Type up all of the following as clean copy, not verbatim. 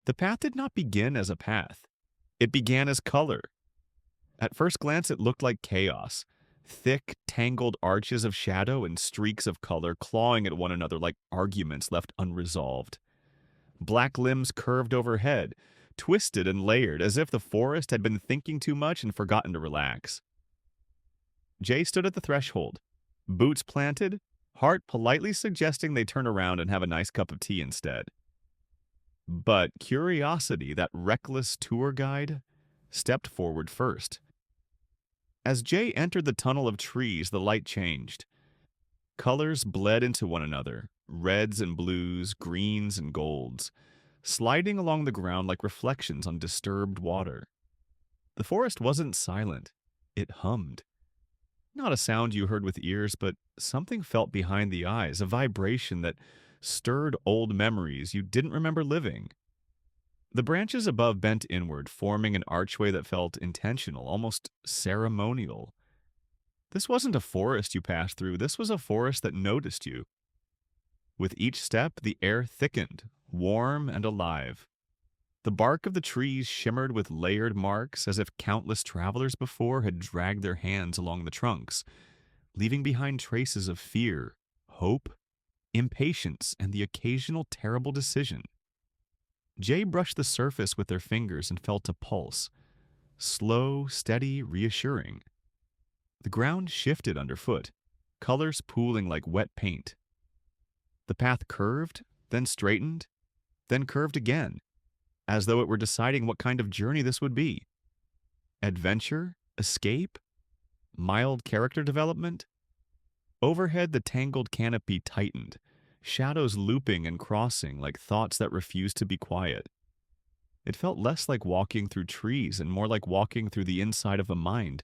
The path did not begin as a path. It began as color. At first glance, it looked like chaos. Thick, tangled arches of shadow and streaks of color clawing at one another like arguments left unresolved. Black limbs curved overhead, twisted and layered as if the forest had been thinking too much and forgotten to relax. Jay stood at the threshold, boots planted, heart politely suggesting they turn around and have a nice cup of tea instead. But curiosity, that reckless tour guide, stepped forward first. As Jay entered the tunnel of trees, the light changed. Colors bled into one another, reds and blues, greens and golds, sliding along the ground like reflections on disturbed water. The forest wasn't silent, it hummed. Not a sound you heard with ears, but something felt behind the eyes, a vibration that stirred old memories you didn't remember living. The branches above bent inward, forming an archway that felt intentional, almost ceremonial. This wasn't a forest you passed through, this was a forest that noticed you. With each step, the air thickened, warm and alive. The bark of the trees shimmered with layered marks as if countless travelers before had dragged their hands along the trunks, leaving behind traces of fear, hope, impatience, and the occasional terrible decision. Jay brushed the surface with their fingers and felt a pulse. Slow, steady, reassuring. The ground shifted underfoot, colors pooling like wet paint. The path curved, then straightened, then curved again, as though it were deciding what kind of journey this would be. Adventure? Escape? Mild character development? Overhead, the tangled canopy tightened, shadows looping and crossing like thoughts that refused to be quiet. It felt less like walking through trees and more like walking through the inside of a mind,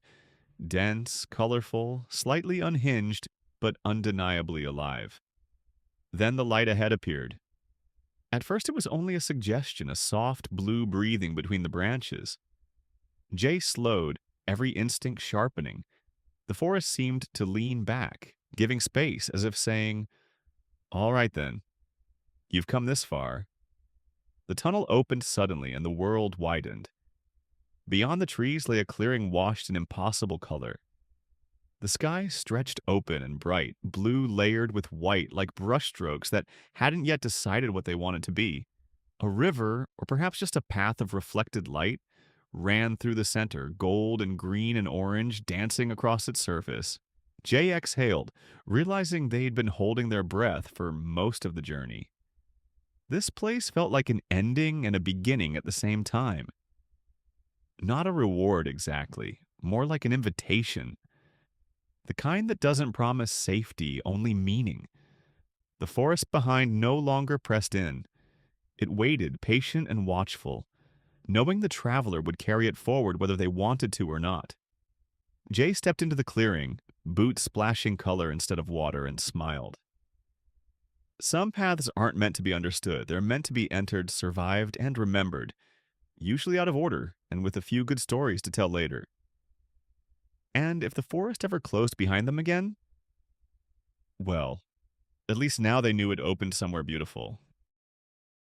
dense, colorful, slightly unhinged, but undeniably alive. Then the light ahead appeared. At first it was only a suggestion, a soft blue breathing between the branches. Jay slowed, every instinct sharpening. The forest seemed to lean back, giving space as if saying, "All right then, you've come this far." The tunnel opened suddenly and the world widened. Beyond the trees lay a clearing washed in impossible color. The sky stretched open and bright, blue layered with white like brushstrokes that hadn't yet decided what they wanted to be. A river, or perhaps just a path of reflected light, ran through the center, gold and green and orange dancing across its surface. Jay exhaled, realizing they'd been holding their breath for most of the journey. This place felt like an ending and a beginning at the same time. Not a reward exactly, more like an invitation. The kind that doesn't promise safety, only meaning. The forest behind no longer pressed in. It waited, patient and watchful, knowing the traveler would carry it forward whether they wanted to or not. Jay stepped into the clearing, boots splashing color instead of water, and smiled. Some paths aren't meant to be understood. They're meant to be entered, survived, and remembered, usually out of order and with a few good stories to tell later. And if the forest ever closed behind them again, well, at least now they knew it opened somewhere beautiful.